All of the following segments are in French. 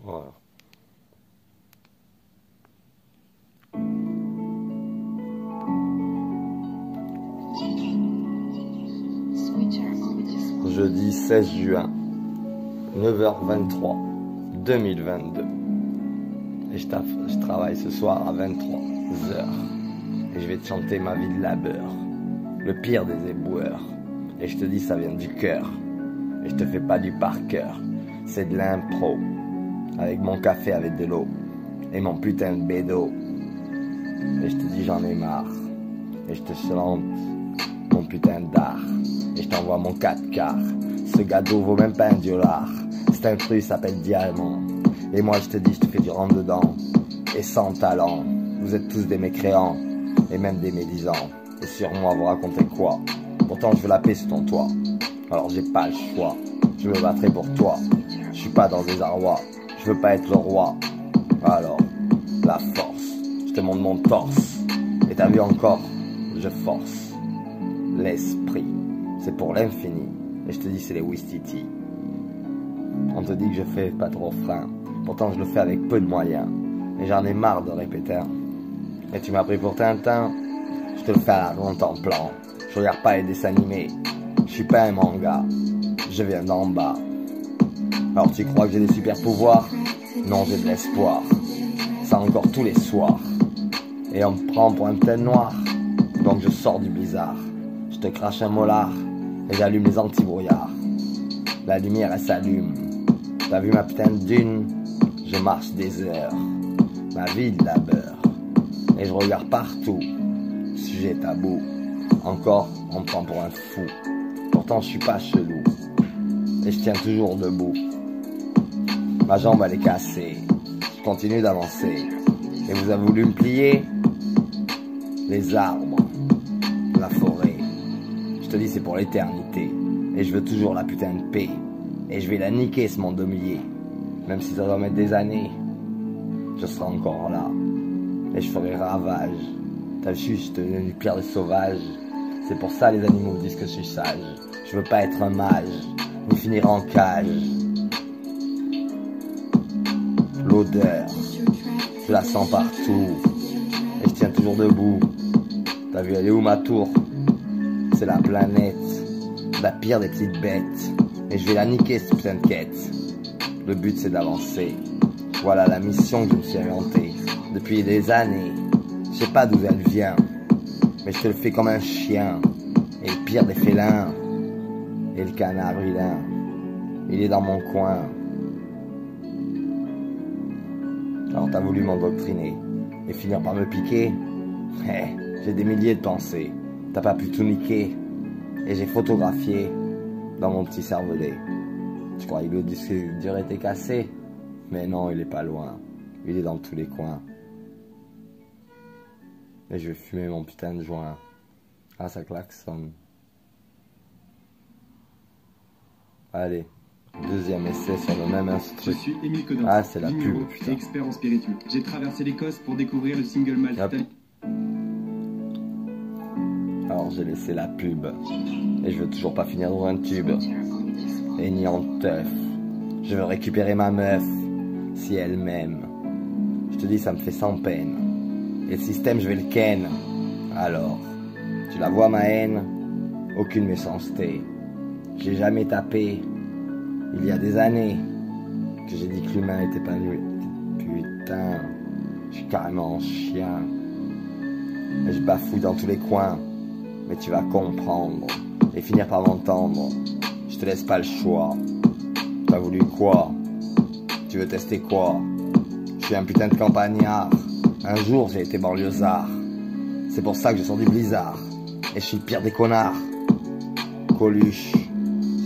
Voilà. Jeudi 16 juin, 9h23, 2022. Et je travaille ce soir à 23h. Et je vais te chanter ma vie de labeur, le pire des éboueurs. Et je te dis ça vient du cœur. Et je te fais pas du par cœur, c'est de l'impro. Avec mon café avec de l'eau et mon putain de bédo. Et je te dis j'en ai marre. Et je te chante mon putain d'art. Et je t'envoie mon 4 quarts. Ce gâteau vaut même pas $1. Cet intrus s'appelle Diamant. Et moi je te dis je te fais du rentre dedans. Et sans talent. Vous êtes tous des mécréants. Et même des médisants. Et sur moi vous racontez quoi? Pourtant je veux la paix sur ton toit. Alors j'ai pas le choix. Je me battrai pour toi. Je suis pas dans des arrois. Je veux pas être le roi. Alors, la force. Je te montre mon torse. Et t'as vu encore? Je force. L'esprit. C'est pour l'infini. Et je te dis c'est les Wistiti. On te dit que je fais pas trop frein. Pourtant je le fais avec peu de moyens. Et j'en ai marre de répéter. Et tu m'as pris pour Tintin. Je te le fais à longtemps plan. Je regarde pas les dessins animés. Je suis pas un manga. Je viens d'en bas. Alors tu crois que j'ai des super pouvoirs? Non, j'ai de l'espoir. Ça encore tous les soirs. Et on me prend pour un tête noir. Donc je sors du blizzard. Je te crache un molar. Et j'allume les anti-brouillards. La lumière elle s'allume. T'as vu ma putain de dune? Je marche des heures. Ma vie de labeur. Et je regarde partout. Sujet tabou. Encore on me prend pour un fou. Pourtant je suis pas chelou. Et je tiens toujours debout. Ma jambe elle est cassée. Je continue d'avancer. Et vous avez voulu me plier? Les arbres, la forêt. Je te dis c'est pour l'éternité. Et je veux toujours la putain de paix. Et je vais la niquer ce monde humilié. Même si ça doit mettre des années. Je serai encore là. Et je ferai ravage. T'as vu, je te donne une pierre de sauvage. C'est pour ça les animaux disent que je suis sage. Je veux pas être un mage. Ni finir en cage. L'odeur, je la sens partout. Et je tiens toujours debout. T'as vu elle est où ma tour? C'est la planète. La pire des petites bêtes. Et je vais la niquer cette putain de quête. Le but c'est d'avancer. Voilà la mission que je me suis inventée. Depuis des années. Je sais pas d'où elle vient. Mais je te le fais comme un chien. Et le pire des félins. Et le canard vilain. Il est dans mon coin. Alors t'as voulu m'endoctriner et finir par me piquer? J'ai des milliers de pensées. T'as pas pu tout niquer. Et j'ai photographié dans mon petit cervelet. Tu croyais que le disque dur était cassé? Mais non, il est pas loin. Il est dans tous les coins. Et je vais fumer mon putain de joint. Ah, ça klaxonne. Allez. Deuxième essai sur le même instru. Je suis Émile Codin. Ah, c'est la pub, putain. Expert en spiritueux. J'ai traversé l'Écosse pour découvrir le single malt. Alors j'ai laissé la pub. Et je veux toujours pas finir dans un tube. Et ni en teuf. Je veux récupérer ma meuf. Si elle m'aime. Je te dis ça me fait sans peine. Et le système je vais le ken. Alors, tu la vois ma haine? Aucune méchanceté. J'ai jamais tapé. Il y a des années que j'ai dit que l'humain était pas nu. Putain, je suis carrément un chien. Et je bafouille dans tous les coins. Mais tu vas comprendre et finir par m'entendre. Je te laisse pas le choix. T'as voulu quoi? Tu veux tester quoi? Je suis un putain de campagnard. Un jour j'ai été banlieusard. C'est pour ça que je sors du blizzard. Et je suis le pire des connards. Coluche.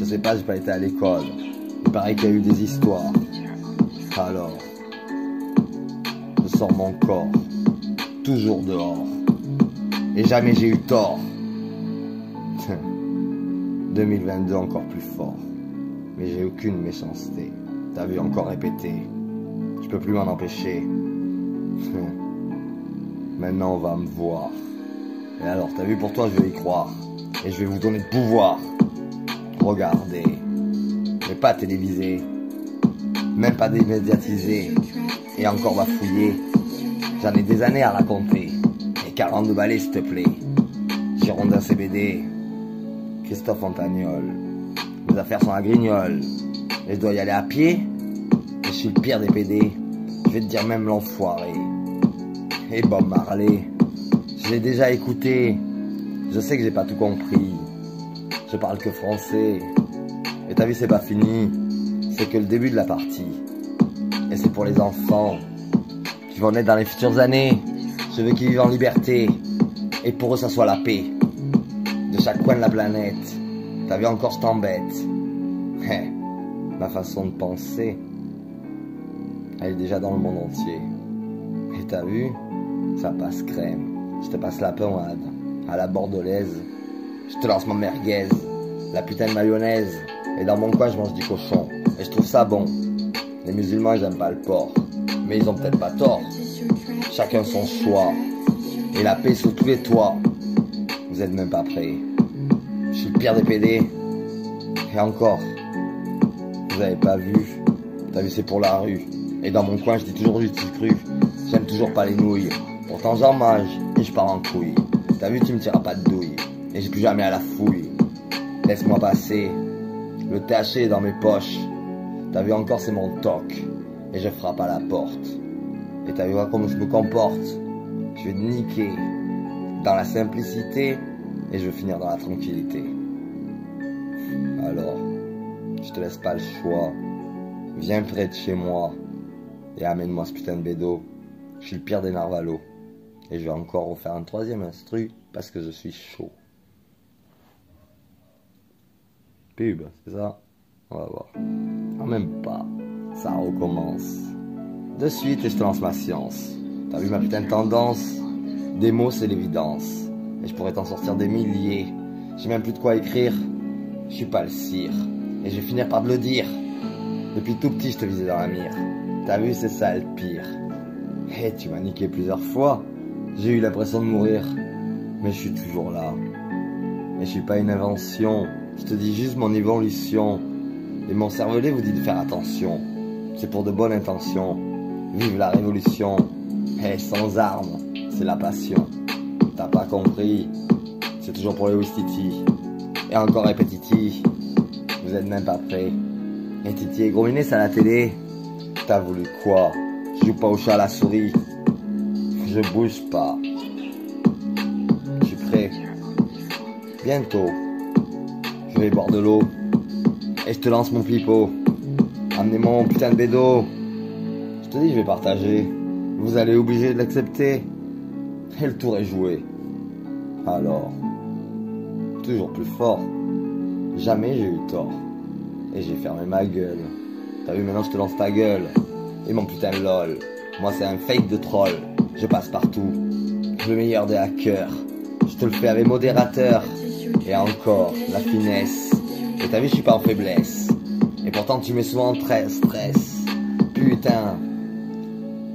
Je sais pas, j'ai pas été à l'école. Il paraît qu'il y a eu des histoires. Alors, je sors mon corps, toujours dehors. Et jamais j'ai eu tort. 2022 encore plus fort. Mais j'ai aucune méchanceté. T'as vu encore répéter. Je peux plus m'en empêcher. Maintenant on va me voir. Et alors, t'as vu, pour toi je vais y croire. Et je vais vous donner le pouvoir. Regardez. Mais pas télévisé. même pas démédiatisé, et encore bafouillé. J'en ai des années à raconter, et 42 balais s'il te plaît. Girondin CBD, Christophe Montagnol, mes affaires sont à Grignol, et je dois y aller à pied, et je suis le pire des PD, je vais te dire même l'enfoiré. Et Bob Marley, je l'ai déjà écouté, je sais que j'ai pas tout compris, je parle que français, et t'as vu c'est pas fini, c'est que le début de la partie, et c'est pour les enfants, qui vont naître dans les futures années, je veux qu'ils vivent en liberté, et pour eux ça soit la paix, de chaque coin de la planète, t'as vu encore je t'embête, ma façon de penser, elle est déjà dans le monde entier, et t'as vu, ça passe crème, je te passe la pommade, à la bordelaise, je te lance ma merguez, la putain de mayonnaise, et dans mon coin je mange du cochon, et je trouve ça bon, les musulmans ils aiment pas le porc, mais ils ont peut-être pas tort, chacun son choix, et la paix sur tous les toits, vous êtes même pas prêts, je suis le pire des PD, et encore, vous avez pas vu, t'as vu c'est pour la rue, et dans mon coin je dis toujours du petit cru, j'aime toujours pas les nouilles, pourtant j'en mange, et je pars en couille, t'as vu tu me tireras pas de douille, et j'ai plus jamais à la fouille, laisse-moi passer, le THC est dans mes poches, t'as vu encore c'est mon toc, et je frappe à la porte, et t'as vu comment je me comporte, je vais te niquer, dans la simplicité, et je veux finir dans la tranquillité. Alors, je te laisse pas le choix, viens près de chez moi, et amène-moi ce putain de bédo, je suis le pire des narvalos, et je vais encore refaire un troisième instru, parce que je suis chaud. Pub, c'est ça? On va voir. Non, même pas, ça recommence. De suite, et je te lance ma science. T'as vu ma putain de tendance? Des mots, c'est l'évidence. Et je pourrais t'en sortir des milliers. J'ai même plus de quoi écrire. Je suis pas le cire. Et je vais finir par te le dire. Depuis tout petit, je te visais dans la mire. T'as vu, c'est ça le pire. Et tu m'as niqué plusieurs fois. J'ai eu l'impression de mourir. Mais je suis toujours là. Et je suis pas une invention. Je te dis juste mon évolution. Et mon cervelet vous dit de faire attention. C'est pour de bonnes intentions. Vive la révolution. Et sans armes, c'est la passion. T'as pas compris, c'est toujours pour les Wistiti. Et encore répétiti, vous êtes même pas prêts. Et Titi et Gros Minet, c'est à la télé. T'as voulu quoi? Je joue pas au chat à la souris. Je bouge pas. Je suis prêt. Bientôt, je vais boire de l'eau. Et je te lance mon flippo. Amenez-moi mon putain de bédo. Je te dis, je vais partager. Vous allez obliger de l'accepter. Et le tour est joué. Alors, toujours plus fort. Jamais j'ai eu tort. Et j'ai fermé ma gueule. T'as vu, maintenant je te lance ta gueule. Et mon putain de lol. Moi c'est un fake de troll. Je passe partout. Le meilleur des hackers. Je te le fais avec modérateur. Et encore, la finesse. Et t'as vu, je suis pas en faiblesse. Et pourtant tu mets souvent en stress. Putain.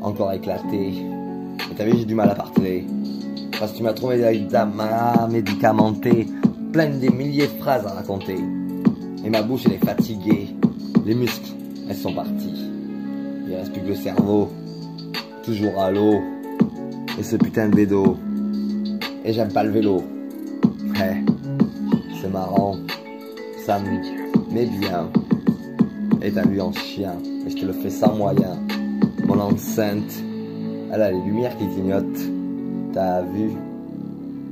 Encore éclaté. Et t'as vu, j'ai du mal à parler. Parce que tu m'as trop médicamenté. Plein des milliers de phrases à raconter. Et ma bouche elle est fatiguée. Les muscles, elles sont parties. Il reste plus que le cerveau. Toujours à l'eau. Et ce putain de bédo. Et j'aime pas le vélo. Ouais, c'est marrant. Ça me met bien. Et t'as vu en chien. Et je te le fais sans moyen. Mon enceinte, elle a les lumières qui clignotent. T'as vu?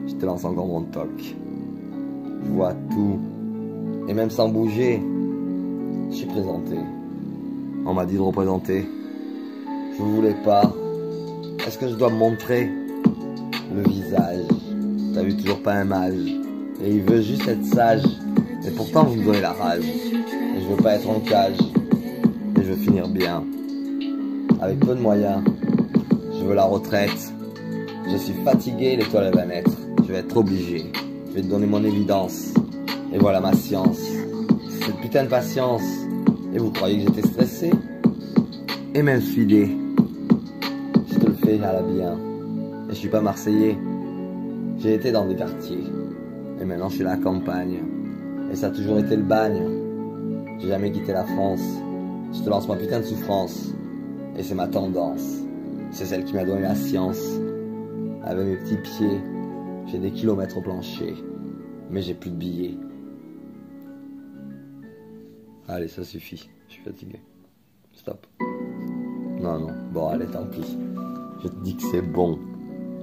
Je te lance encore mon toc. Je vois tout. Et même sans bouger, je suis présenté. On m'a dit de représenter. Je voulais pas. Est-ce que je dois me montrer? Le visage. T'as vu, toujours pas un mage. Et il veut juste être sage. Et pourtant vous me donnez la rage. Et je veux pas être en cage. Et je veux finir bien. Avec peu de moyens. Je veux la retraite. Je suis fatigué, l'étoile va naître. Je vais être obligé. Je vais te donner mon évidence. Et voilà ma science. Cette putain de patience. Et vous croyez que j'étais stressé? Et même fidé. Je te le fais à la bien. Et je suis pas marseillais. J'ai été dans des quartiers. Et maintenant je suis à la campagne. Et ça a toujours été le bagne. J'ai jamais quitté la France. Je te lance ma putain de souffrance. Et c'est ma tendance. C'est celle qui m'a donné la science. Avec mes petits pieds, j'ai des kilomètres au plancher. Mais j'ai plus de billets. Allez, ça suffit. Je suis fatigué. Stop. Non, non. Bon, allez, tant pis. Je te dis que c'est bon.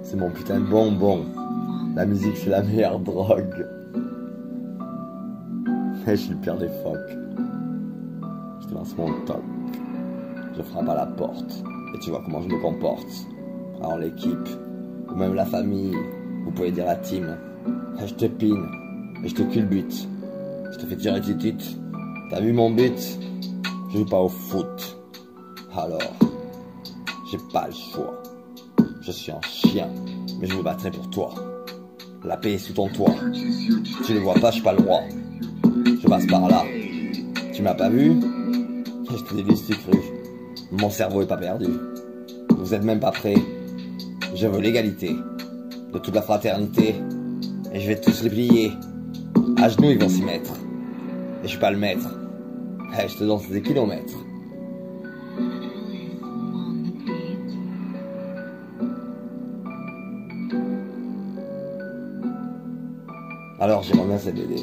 C'est mon putain de bonbon. La musique, c'est la meilleure drogue. Et je suis le pire des phoques. Je te lance mon toc. Je frappe à la porte. Et tu vois comment je me comporte. Alors l'équipe, ou même la famille, vous pouvez dire la team. Et je te pine. Et je te culbute. Je te fais tirer titute. T'as vu mon but? Je joue pas au foot. Alors, j'ai pas le choix. Je suis un chien, mais je me battrai pour toi. La paix est sous ton toit. Tu les vois pas, je suis pas le roi. Je passe par là. Tu m'as pas vu? Je te dévisse, tu cru. Mon cerveau est pas perdu. Vous êtes même pas prêts. Je veux l'égalité de toute la fraternité. Et je vais tous les plier. À genoux, ils vont s'y mettre. Et je suis pas le maître. Hey, je te danse des kilomètres. Alors j'aimerais bien cette BD.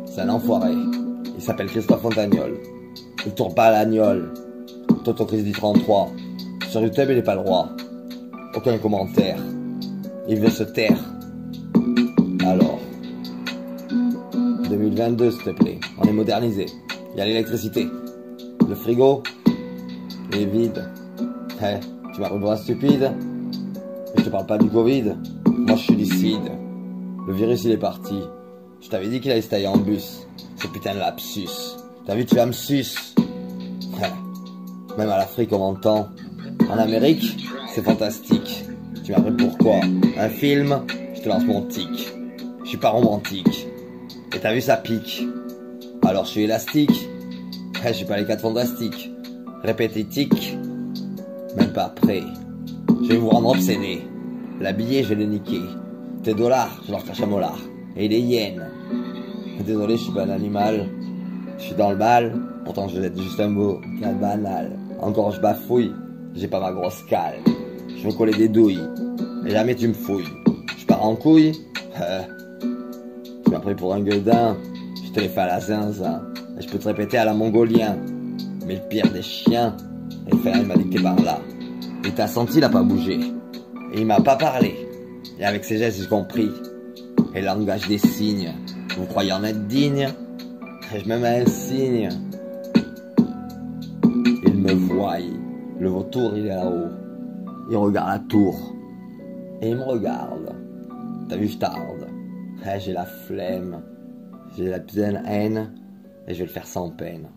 C'est un enfoiré. Il s'appelle Christophe Fontagnol. Il tourne pas à l'agnole. Toto Chris dit 33. Sur YouTube il est pas le roi. Aucun commentaire. Il veut se taire. Alors 2022 s'il te plaît. On est modernisé. Il y a l'électricité. Le frigo il est vide. Hey, tu m'as pris pour un stupide. Je te parle pas du Covid. Moi je suis lucide. Le virus il est parti. Je t'avais dit qu'il allait se tailler en bus. Ce putain de lapsus. T'as vu, tu vas me suce. Même à l'Afrique on m'entend. En Amérique, c'est fantastique. Tu m'as pris pourquoi? Un film, je te lance mon tic. Je suis pas romantique. Et t'as vu, ça pique. Alors je suis élastique. Je suis pas les 4 fantastiques. Répétitique. Même pas prêt. Je vais vous rendre obsédé. L'habillé, je vais le niquer. Tes dollars, je leur cache un molar. Et les yens. Désolé, je suis pas un animal. Je suis dans le bal. Pourtant, je vais être juste un mot banal. Encore, je bafouille. J'ai pas ma grosse cale. Je veux coller des douilles. Et jamais tu me fouilles. Je pars en couille. Tu m'as pris pour un gueudin. Je te l'ai fait à la zinzin. Et je peux te répéter à la mongolien. Mais le pire des chiens. Et le frère, il m'a dit que t'es par là. Et t'as senti, il a pas bougé. Et il m'a pas parlé. Et avec ses gestes, j'ai compris. Et le langage des signes. Vous croyez en être digne? Et je me mets un signe. Il me voit. Le vautour, il est là-haut. Il regarde la tour. Et il me regarde. T'as vu, je tarde. J'ai la flemme. J'ai la pleine haine. Et je vais le faire sans peine.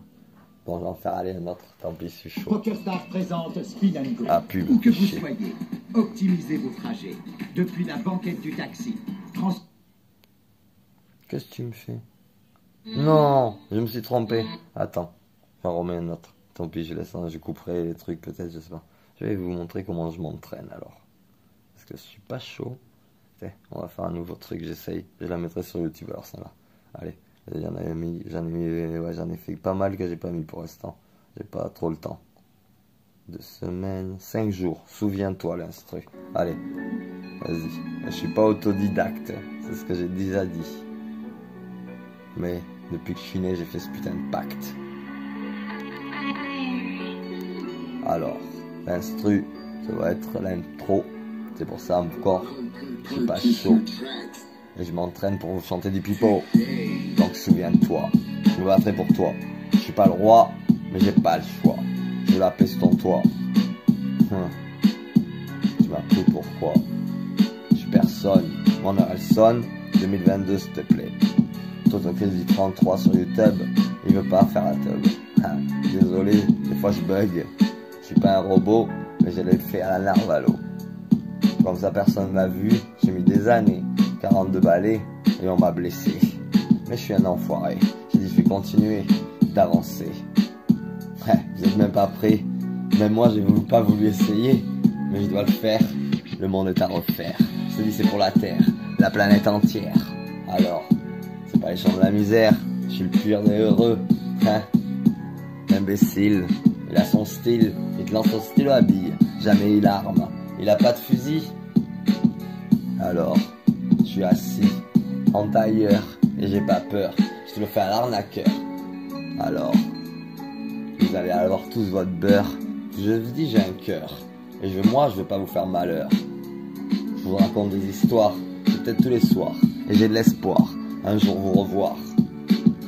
Bon, je vais en faire aller un autre. Tant pis, je suis chaud. PokerStars présente Spin & Go. Ah, pub. Où que vous soyez, optimisez vos trajets. Depuis la banquette du taxi. Qu'est-ce que tu me fais? Non, je me suis trompé. Attends, j'en remets un autre. Tant pis, je couperai les trucs peut-être, je sais pas. Je vais vous montrer comment je m'entraîne alors. Parce que je suis pas chaud. On va faire un nouveau truc, j'essaye. Je la mettrai sur YouTube alors ça là. Allez, j'en ai fait pas mal que j'ai pas mis pour l'instant. J'ai pas trop le temps. 2 semaines, 5 jours. Souviens-toi l'instru. Allez, vas-y. Je suis pas autodidacte, c'est ce que j'ai déjà dit. Mais depuis que je suis né, j'ai fait ce putain de pacte. Alors, l'instru, ça va être l'intro. C'est pour ça encore, je suis pas chaud. Et je m'entraîne pour vous chanter du pipeau. Donc souviens-toi, je me battrai pour toi. Je suis pas le roi, mais j'ai pas le choix. Je veux la paix sur ton toit. Tu m'as pris pourquoi? Je suis personne. Mon heure elle sonne. 2022 s'il te plaît. Toto Chris dit 33 sur YouTube. Il veut pas faire la tub. Désolé, des fois je bug. Je suis pas un robot, mais je l'ai fait à la narvalo. Comme ça personne m'a vu, j'ai mis des années, 42 balais, et on m'a blessé. Mais je suis un enfoiré, j'ai dit je vais continuer d'avancer. Vous êtes même pas prêts, même moi j'ai pas voulu essayer, mais je dois le faire, le monde est à refaire. Je te dis c'est pour la terre, la planète entière. Alors, c'est pas les champs de la misère, je suis le pur des heureux. Imbécile, Il a son style, il te lance son stylo à billes. Jamais il arme, il a pas de fusil. Alors, je suis assis, en tailleur, et j'ai pas peur. Je te le fais à l'arnaqueur. Alors, vous allez avoir tous votre beurre. Je vous dis, j'ai un cœur. Et moi, je veux pas vous faire malheur. Je vous raconte des histoires, peut-être tous les soirs. Et j'ai de l'espoir, un jour vous revoir.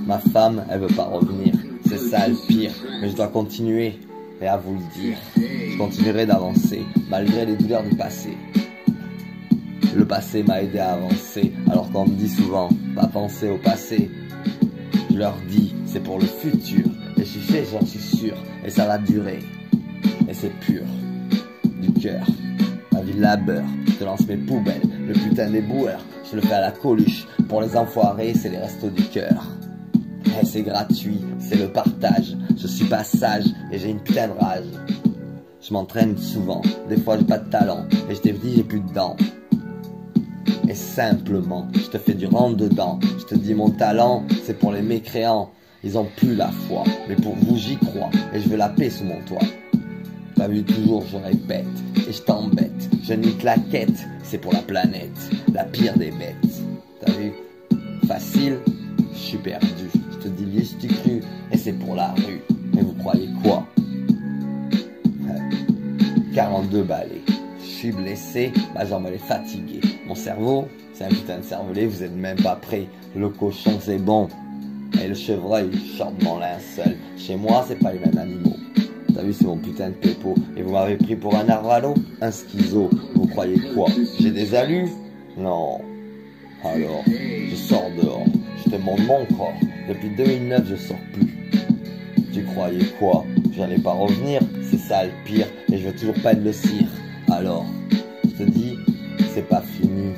Ma femme, elle veut pas revenir. C'est ça le pire. Mais je dois continuer. Et à vous le dire, je continuerai d'avancer, malgré les douleurs du passé. Le passé m'a aidé à avancer, alors qu'on me dit souvent, pas penser au passé. Je leur dis, c'est pour le futur. Et je suis fait, j'en suis sûr. Et ça va durer. Et c'est pur. Du cœur. Ma vie de labeur. Je te lance mes poubelles. Le putain des boueurs. Je le fais à la Coluche. Pour les enfoirés, c'est les restos du cœur. Et c'est gratuit. C'est le partage. Je suis pas sage. Et j'ai une putain de rage. Je m'entraîne souvent. Des fois, j'ai pas de talent. Et je t'ai dit, j'ai plus de dents. Et simplement, je te fais du rentre dedans. Je te dis mon talent, c'est pour les mécréants. Ils ont plus la foi, mais pour vous j'y crois. Et je veux la paix sous mon toit. T'as vu toujours, je répète, et je t'embête. Je nique la quête, c'est pour la planète, la pire des bêtes. T'as vu? Facile, je suis perdu. Je te dis lié, tu cru, et c'est pour la rue. Mais vous croyez quoi? 42 balais. Je suis blessé, ma jambe elle est fatiguée. Mon cerveau, c'est un putain de cervelet, vous êtes même pas prêts. Le cochon c'est bon, et le chevreuil chante mon linceul. Chez moi c'est pas les mêmes animaux. T'as vu, c'est mon putain de pépo. Et vous m'avez pris pour un narvalo, un schizo. Vous croyez quoi? J'ai des alus? Non. Alors, je sors dehors, je te montre mon corps. Depuis 2009 je sors plus. Tu croyais quoi? J'allais pas revenir, c'est ça le pire. Et je veux toujours pas être le cire. Alors, je te dis, c'est pas fini.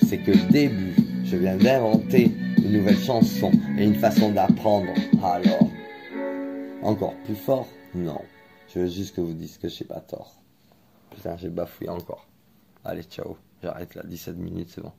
C'est que le début. Je viens d'inventer une nouvelle chanson et une façon d'apprendre. Alors, encore plus fort? Non. Je veux juste que vous disiez que j'ai pas tort. Putain, j'ai bafouillé encore. Allez, ciao. J'arrête là, 17 minutes, c'est bon.